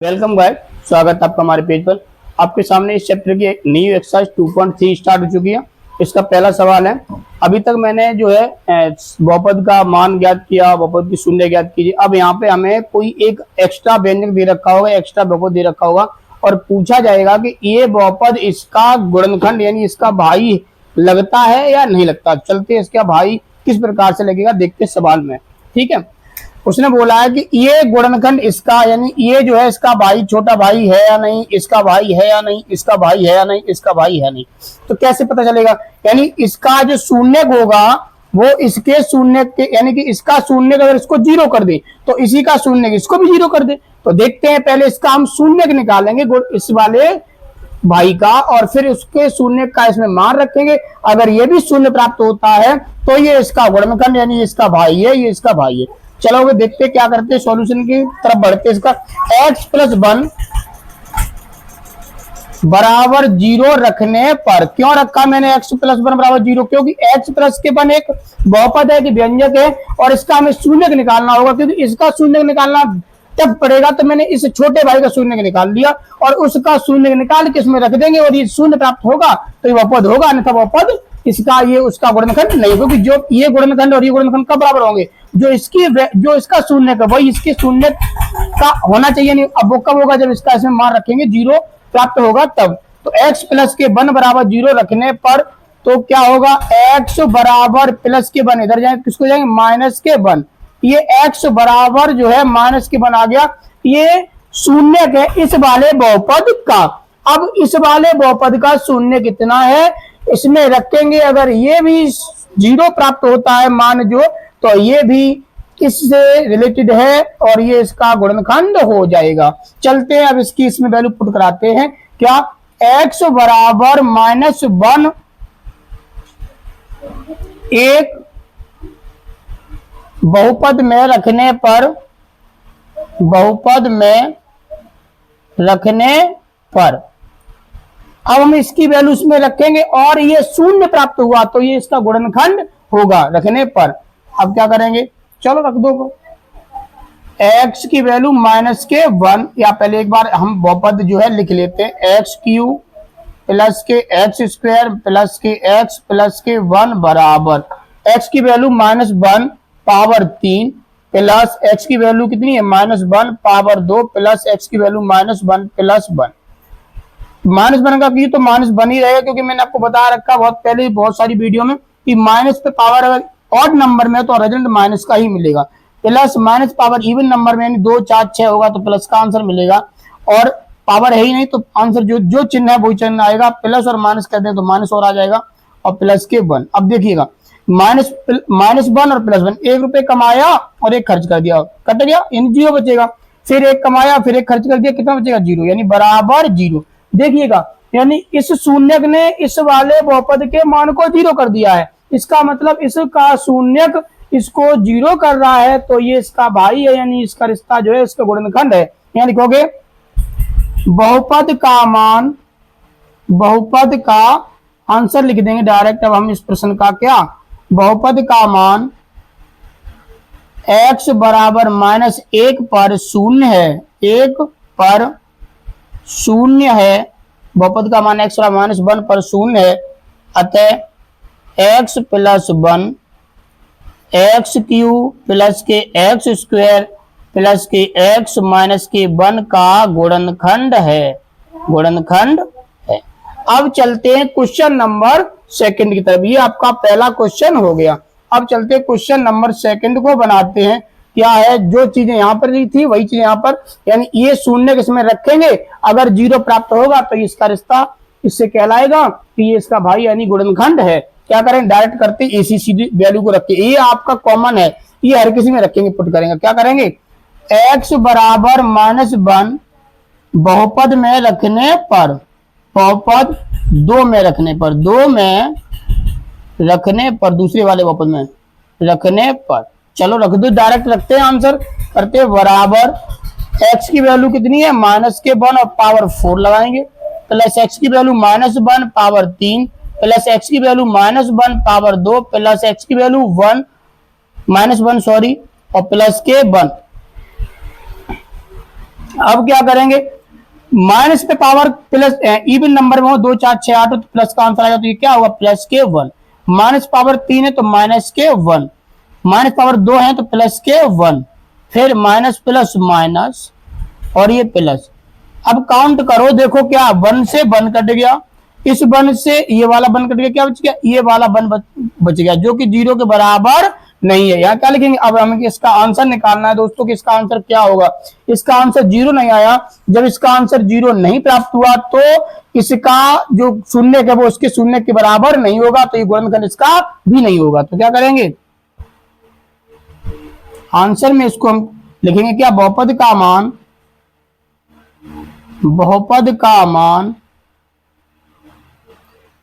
Welcome guys, स्वागत है आपका हमारे पेज पर। आपके सामने इस चैप्टर की एक न्यू एक्सरसाइज 2.3 स्टार्ट हो चुकी है। इसका पहला सवाल है, अभी तक मैंने जो है बहुपद का मान ज्ञात किया, बहुपद की शून्य ज्ञात कीजिए। अब यहाँ पे हमें कोई एक एक्स्ट्रा व्यंजक दे रखा होगा, एक्स्ट्रा बहुपद दे रखा होगा और पूछा जाएगा कि ये बहुपद इसका गुणनखंड यानी इसका भाई लगता है या नहीं लगता। चलते इसका भाई किस प्रकार से लगेगा देखते सवाल में। ठीक है, उसने बोला है कि ये गुणनखंड इसका यानी ये जो है इसका भाई छोटा भाई है या नहीं, इसका भाई है या नहीं, इसका भाई है या नहीं, इसका भाई है नहीं। तो कैसे पता चलेगा? यानी इसका जो शून्य होगा वो इसके शून्य के यानी कि इसका शून्य अगर इसको जीरो कर दे तो इसी का शून्य इसको भी जीरो कर दे। तो देखते हैं, पहले इसका हम शून्य निकालेंगे इस वाले भाई का और फिर उसके शून्य का इसमें मान रखेंगे। अगर ये भी शून्य प्राप्त होता है तो ये इसका गुणनखंड यानी इसका भाई है, ये इसका भाई है। चलो वे देखते क्या करते हैं, सॉल्यूशन की तरफ बढ़ते। इसका x प्लस 1 बराबर 0 रखने पर, क्यों रखा मैंने x प्लस 1 बराबर 0? क्योंकि x प्लस के 1 एक बहुपद है कि व्यंजक है और इसका हमें शून्य निकालना होगा। क्योंकि इसका शून्य निकालना तब पड़ेगा तो मैंने इस छोटे भाई का शून्य निकाल लिया और उसका शून्य निकाल के इसमें रख देंगे और ये शून्य प्राप्त होगा तो ये बहुपद होगा, अन्यथा बहुपद इसका ये उसका गुणनखंड नहीं। क्योंकि जो ये गुणनखंड और ये गुणनखंड कब बराबर होंगे? जो इसका शून्य का वही इसके शून्य का होना चाहिए। नहीं, अब वो कब होगा? जब इसका इसमें मान रखेंगे 0 प्राप्त होगा तब। तो x प्लस के 1 बराबर 0 रखने पर तो क्या होगा? x बराबर प्लस के 1 इधर जाएंगे, किसको जाएंगे? माइनस के 1। ये x बराबर जो है माइनस के 1 आ गया। ये शून्य है इस वाले बहुपद का। अब इस वाले बहुपद का शून्य कितना है इसमें रखेंगे। अगर ये भी 0 प्राप्त होता है मान जो, तो ये भी इससे रिलेटेड है और ये इसका गुणनखंड हो जाएगा। चलते हैं अब इसकी इसमें वैल्यू पुट कराते हैं। क्या? x बराबर -1 एक बहुपद में रखने पर अब हम इसकी वैल्यू इसमें रखेंगे और ये शून्य प्राप्त हुआ तो ये इसका गुणनखंड होगा रखने पर। अब क्या करेंगे? चलो रख दो x की वैल्यू -1 या पहले एक बार हम बहुपद जो है लिख लेते हैं। x³ प्लस के x² प्लस के x प्लस के 1 बराबर x की वैल्यू -1 पावर 3 प्लस x की वैल्यू कितनी है? -1 पावर 2 प्लस x की वैल्यू -1 प्लस 1। -1 का की तो -1 ही रहेगा क्योंकि मैंने आपको बता रखा बहुत पहले बहुत सारी वीडियो में कि माइनस पे पावर अगर ऑड नंबर में तो रिजल्ट माइनस का ही मिलेगा। Plus minus power even number में यानी 2 4 6 होगा तो प्लस का आंसर मिलेगा और पावर है ही नहीं तो आंसर जो चिन्ह है वही चिन्ह आएगा। प्लस और माइनस कर दें तो माइनस और आ जाएगा और प्लस के 1। अब देखिएगा -1 और +1, 1 रुपए कमाया और 1 खर्च कर दिया, कट गया यानी 0 बचेगा। फिर 1 कमाया फिर 1 खर्च कर दिया, कितना बचेगा? 0 यानी बराबर 0। देखिएगा यानी इस शून्यक ने इस वाले बहुपद के मान को 0 कर दिया है। इसका मतलब इसका शून्यक इसको 0 कर रहा है तो ये इसका भाई है यानी इसका रिश्ता जो है इसका गुणनखंड है। यहाँ लिखोगे बहुपद का आंसर लिख देंगे डायरेक्ट। अब हम इस प्रश्न का क्या, बहुपद का मान x बराबर -1 पर शून्य है, 1 पर शून्य है। बहुपद का मान x बराबर -1 पर शून्य है, अतः x प्लस 1 x³ प्लस के x² प्लस के x माइनस के 1 का गुणनखंड है। अब चलते हैं क्वेश्चन नंबर 2 की तरफ। ये आपका पहला क्वेश्चन हो गया। अब चलते हैं क्वेश्चन नंबर 2 को बनाते हैं। क्या है? जो चीजें यहाँ पर ली थी वही चीज यहाँ पर, यानी ये शून्य किसमें रखेंगे। अगर 0 प्राप्त होगा तो इसका रिश्ता इससे कहलाएगा कि ये इसका भाई यानी गुणनखंड है। क्या करें? डायरेक्ट करते इसी सीधी वैल्यू को रखते, ये आपका कॉमन है, ये हर किसी में रखेंगे, पुट करेंगे। क्या करेंगे? x बराबर -1 बहुपद में रखने पर, बहुपद 2 में रखने पर, 2 में रखने पर, दूसरे वाले बहुपद में रखने पर, चलो रख दो, डायरेक्ट रखते हैं, आंसर करते हैं। बराबर x की वैल्यू कितनी है? -1 और पावर 4 लगाएंगे प्लस x की वैल्यू -1 पावर 3 प्लस x की वैल्यू -1 पावर 2 प्लस x की वैल्यू -1 सॉरी और प्लस के 1। अब क्या करेंगे, माइनस पे पावर प्लस इवन नंबर में हो 2 4 6 8 तो प्लस का आंसर आएगा, तो ये क्या होगा प्लस के 1। माइनस पावर 3 है तो माइनस के 1, माइनस पावर 2 है तो प्लस के 1, फिर माइनस प्लस माइनस और ये प्लस। अब काउंट करो, देखो क्या 1 से 1 कट गया, इस 1 से ये वाला 1 कट गया, क्या बच गया ये वाला 1 बच गया जो कि 0 के बराबर नहीं है। यहाँ क्या लिखेंगे, अब हमें इसका आंसर निकालना है दोस्तों कि इसका आंसर क्या होगा। इसका आंसर 0 नहीं आया, जब इसका आंसर 0 नहीं प्राप्त हुआ तो इसका जो शून्य है वो उसके शून्य के बराबर नहीं होगा, तो ये गुणनखंड इसका भी नहीं होगा। तो क्या करेंगे, आंसर में इसको हम लिखेंगे क्या, बहुपद का मान, बहुपद का मान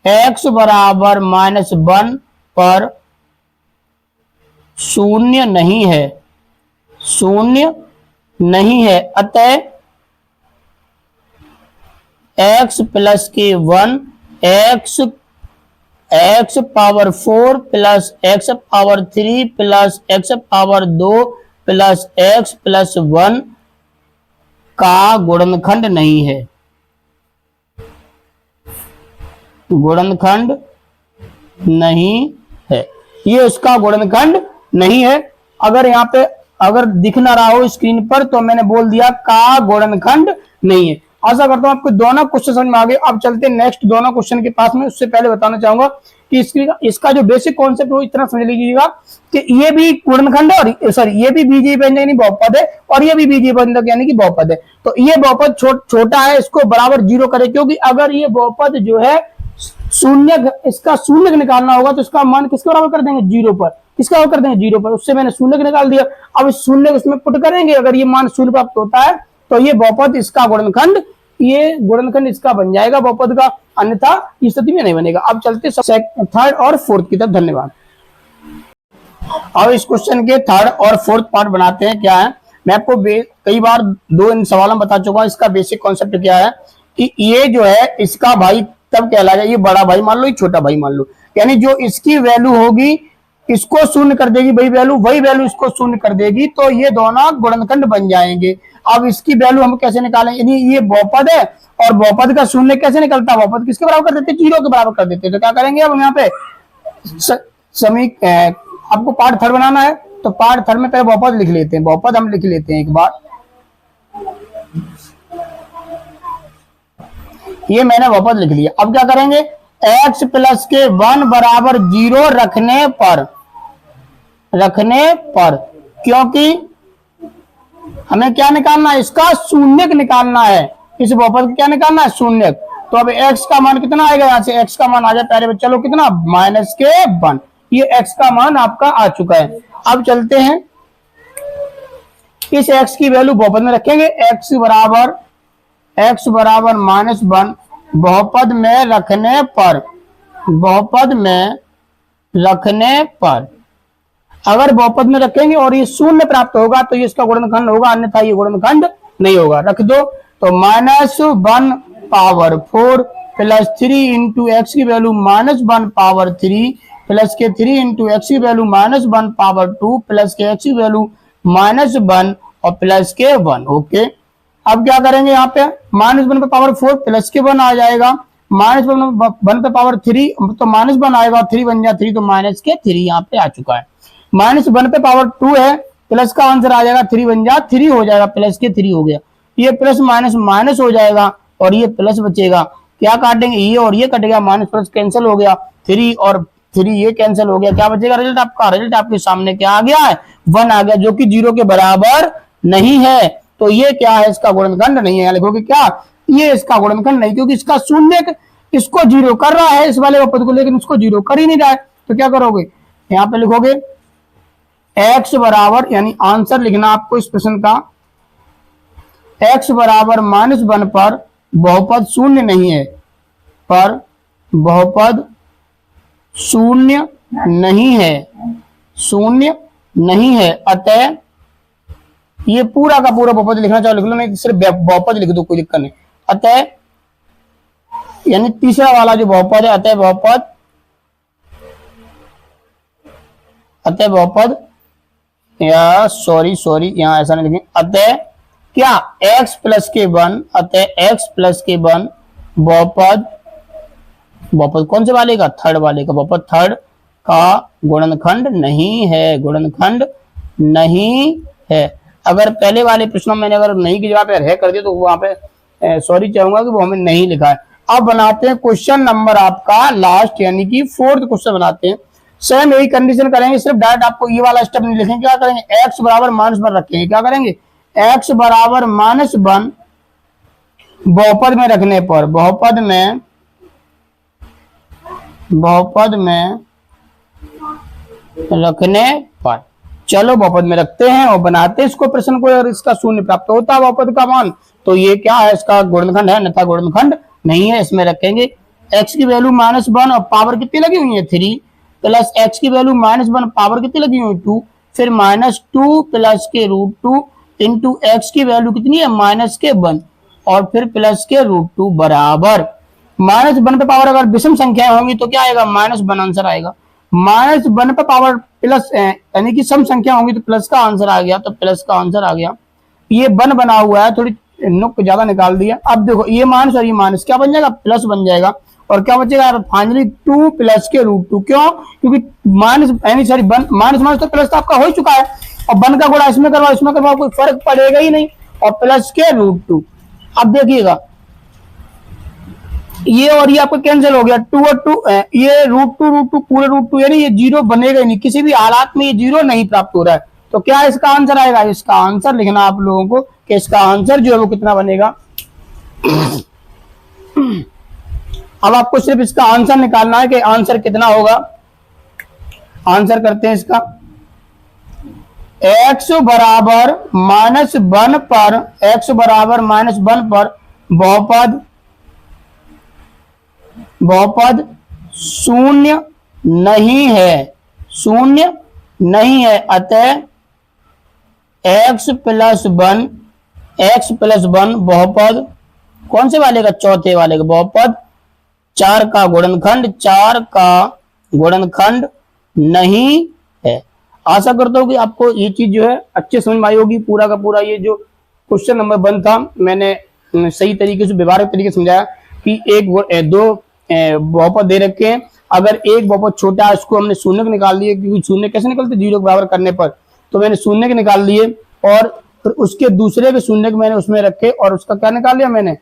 x बराबर -1 पर शून्य नहीं है, शून्य नहीं है, अतः x प्लस के 1 x power 4 plus x power 3 plus x power 2 plus x plus 1 का गुणनखंड नहीं है, गुणनखंड नहीं है, ये उसका गुणनखंड नहीं है। अगर यहाँ पे अगर दिख ना रहा हो स्क्रीन पर तो मैंने बोल दिया का गुणनखंड नहीं है। आशा करता हूं आपको दोनों क्वेश्चन समझ में आ गए। अब चलते हैं नेक्स्ट दोनों क्वेश्चन के पास में। उससे पहले बताना चाहूंगा कि इसका जो बेसिक कॉन्सेप्ट है इतना समझ लीजिएगा कि ये भी गुणनखंड है और सॉरी ये भी बीजीय व्यंजक यानी बहुपद है और ये भी बीजीय व्यंजक यानी कि बहुपद है। तो ये बहुपद छोटा है, इसको बराबर 0 करे, क्योंकि अगर ये बहुपद जो है शून्य, इसका शून्य निकालना होगा तो इसका मान किसके बराबर कर देंगे 0 पर, किसका बराबर कर देंगे 0 पर। उससे मैंने शून्य निकाल दिया, अब इस शून्य को उसमें पुट करेंगे, अगर ये मान शून्य प्राप्त होता है तो ये बहुपद इसका गुणनखंड, ये गुणनखंड इसका बन जाएगा बहुपद का, अन्यथा इस स्थिति में नहीं बनेगा। अब चलते थर्ड और फोर्थ की तरफ। धन्यवाद। अब इस क्वेश्चन के थर्ड और फोर्थ पार्ट बनाते हैं। क्या है, मैं आपको कई बार दो इन सवालों में बता चुका हूं इसका बेसिक कॉन्सेप्ट क्या है कि ये जो है इसका भाई तब कहलाएगा, ये बड़ा भाई मान लो, ये छोटा भाई मान लो, यानी जो इसकी वैल्यू होगी इसको शून्य कर देगी वही वैल्यू इसको शून्य कर देगी, तो ये दोनों गुणनखंड बन जाएंगे। अब इसकी वैल्यू हम कैसे निकालेंगे, यानी ये बहुपद है और बहुपद का शून्य कैसे निकलता है, बहुपद किसके बराबर कर देते, 0 के बराबर कर देते। तो क्या करेंगे, अब यहाँ पे आपको पार्ट थर्ड बनाना है तो पार्ट थर्ड में पहले बहुपद लिख लेते हैं, बहुपद हम लिख लेते हैं एक बार। ये मैंने बहुपद लिख लिया। अब क्या करेंगे, x प्लस के 1 बराबर 0 रखने पर क्योंकि हमें क्या निकालना है, इसका शून्य निकालना है, इस बहुपद का क्या निकालना है, शून्य। तो अब x का मान कितना आएगा, यहाँ से x का मान आ जाए पहले में, चलो कितना -1, ये x का मान आपका आ चुका है। अब चलते हैं इस x की वैल्यू बहुपद में रखेंगे, x बराबर -1 बहुपद में रखने पर, बहुपद में रखने पर अगर बहुपद में रखेंगे और ये शून्य प्राप्त होगा तो ये इसका गुणनखंड होगा, अन्यथा ये गुणनखंड नहीं होगा। रख दो तो -1 पावर 4 प्लस 3 इंटू एक्स की वैल्यू -1 पावर 3 प्लस के 3 इंटू एक्स की वैल्यू -1 पावर 2 प्लस के एक्स की वैल्यू -1 और प्लस के 1। ओके, अब क्या करेंगे, यहाँ पे -1 पे पावर 4 प्लस के 1 आ जाएगा, -1 पे पावर 3 तो -1 आएगा, 3 बन जाए 3 तो माइनस के 3 यहाँ पे आ चुका है। -1 पे पावर 2 है, प्लस का आंसर आ जाएगा, 3 बन जाए 3 हो जाएगा, प्लस के 3 हो गया, ये प्लस माइनस माइनस हो जाएगा और ये प्लस बचेगा। क्या काटेंगे, ये और ये कट गया, माइनस प्लस कैंसिल हो गया, 3 और 3 ये कैंसिल हो गया, क्या बचेगा रिजल्ट आपका, रिजल्ट आपके सामने क्या आ गया है, 1 आ गया, जो कि 0 के बराबर नहीं है। तो ये क्या है, इसका गुणनखंड नहीं है। लिखोगे क्या, ये इसका गुणनखंड नहीं, क्योंकि इसका शून्य इसको 0 कर रहा है इस वाले बहुपद को, लेकिन इसको 0 कर ही नहीं रहा है। तो क्या करोगे, यहाँ पे लिखोगे x बराबर, यानी आंसर लिखना आपको इस प्रश्न का, x बराबर -1 पर बहुपद शून्य नहीं है, पर बहुपद शून्य नहीं है, शून्य नहीं है, अतः ये पूरा का पूरा बहुपद लिखना चाहो लिख लो, नहीं सिर्फ बहुपद लिख दो, कोई दिक्कत नहीं। अतः यानी तीसरा वाला जो बहुपद है, अतः बहुपद या सॉरी यहाँ ऐसा नहीं लिखेंगे, क्या x प्लस के वन, अतः x प्लस के वन बहुपद, बहुपद कौन से वाले का, थर्ड वाले का, बहुपद थर्ड का गुणनखंड नहीं है, गुणनखंड नहीं है। अगर पहले वाले प्रश्नों में मैंने अगर नहीं की जगह पे रह कर दिया तो वहां पे सॉरी चाहूंगा कि वो हमें नहीं लिखा है। अब बनाते हैं क्वेश्चन नंबर आपका लास्ट, यानी कि फोर्थ क्वेश्चन बनाते हैं। सेम यही कंडीशन करेंगे, सिर्फ डायरेक्ट आपको ये वाला स्टेप नहीं लिखेंगे। क्या करेंगे, x बराबर -1 रखेंगे। क्या करेंगे, x बराबर -1 बहुपद में रखने पर, बहुपद में रखने पर, चलो बहुपद में रखते हैं और बनाते हैं इसको प्रश्न को। अगर इसका शून्य प्राप्त होता है बहुपद का मान, तो ये क्या है, इसका गुणनखंड है, अन्यथा गुणनखंड नहीं है। इसमें रखेंगे x की वैल्यू -1 और पावर कितनी लगी हुई है 3, प्लस x की वैल्यू -1 पावर कितनी लगी हुई है 2, फिर -2 प्लस के √2 इंटू x की वैल्यू कितनी है -1 और फिर प्लस के √2 बराबर -1 पे पावर अगर विषम संख्याएं होंगी तो क्या आएगा, -1 आंसर आएगा। -1 पे पावर प्लस यानी कि सम संख्या होंगी तो प्लस का आंसर आ गया, तो प्लस का आंसर आ गया। ये 1 बना हुआ है, थोड़ी नुक ज्यादा निकाल दिया। अब देखो ये माइनस और ये माइनस क्या बन जाएगा, प्लस बन जाएगा। और क्या बचेगा फाइनली 2 प्लस के √2, क्यों, क्योंकि माइनस यानी सॉरी माइनस तो प्लस तो आपका हो चुका है, और 1 का गुणा इसमें करवाओ इसमें करवाओ, कोई फर्क पड़ेगा ही नहीं, और प्लस के √2। अब देखिएगा ये और ये आपको कैंसिल हो गया, 2 और 2 ये √2 पूरे √2 यानी ये जीरो बनेगा ही नहीं, किसी भी हालात में ये जीरो नहीं प्राप्त हो रहा है। तो क्या इसका आंसर आएगा, इसका आंसर लिखना आप लोगों को कि इसका आंसर जो है वो कितना बनेगा। अब आपको सिर्फ इसका आंसर निकालना है कि आंसर कितना होगा। आंसर करते हैं इसका, x बराबर -1 पर, x बराबर -1 पर बहुपद शून्य नहीं है, शून्य नहीं है, अतः x प्लस वन बहुपद कौन से वाले का, चौथे वाले का, बहुपद 4 का गुणनखंड नहीं है। आशा करता हूं कि आपको ये चीज जो है अच्छे समझ में आई होगी। पूरा का पूरा ये जो क्वेश्चन नंबर 1 था मैंने सही तरीके से व्यवहारिक तरीके से समझाया कि दो बहुपद दे रखे हैं, अगर एक बहुपद छोटा है उसको हमने शून्य निकाल दिए, क्योंकि शून्य कैसे निकलते, 0 के बराबर करने पर, तो मैंने शून्य निकाल दिए और फिर उसके दूसरे के शून्य मैंने उसमें रखे और उसका क्या निकाल लिया मैंने,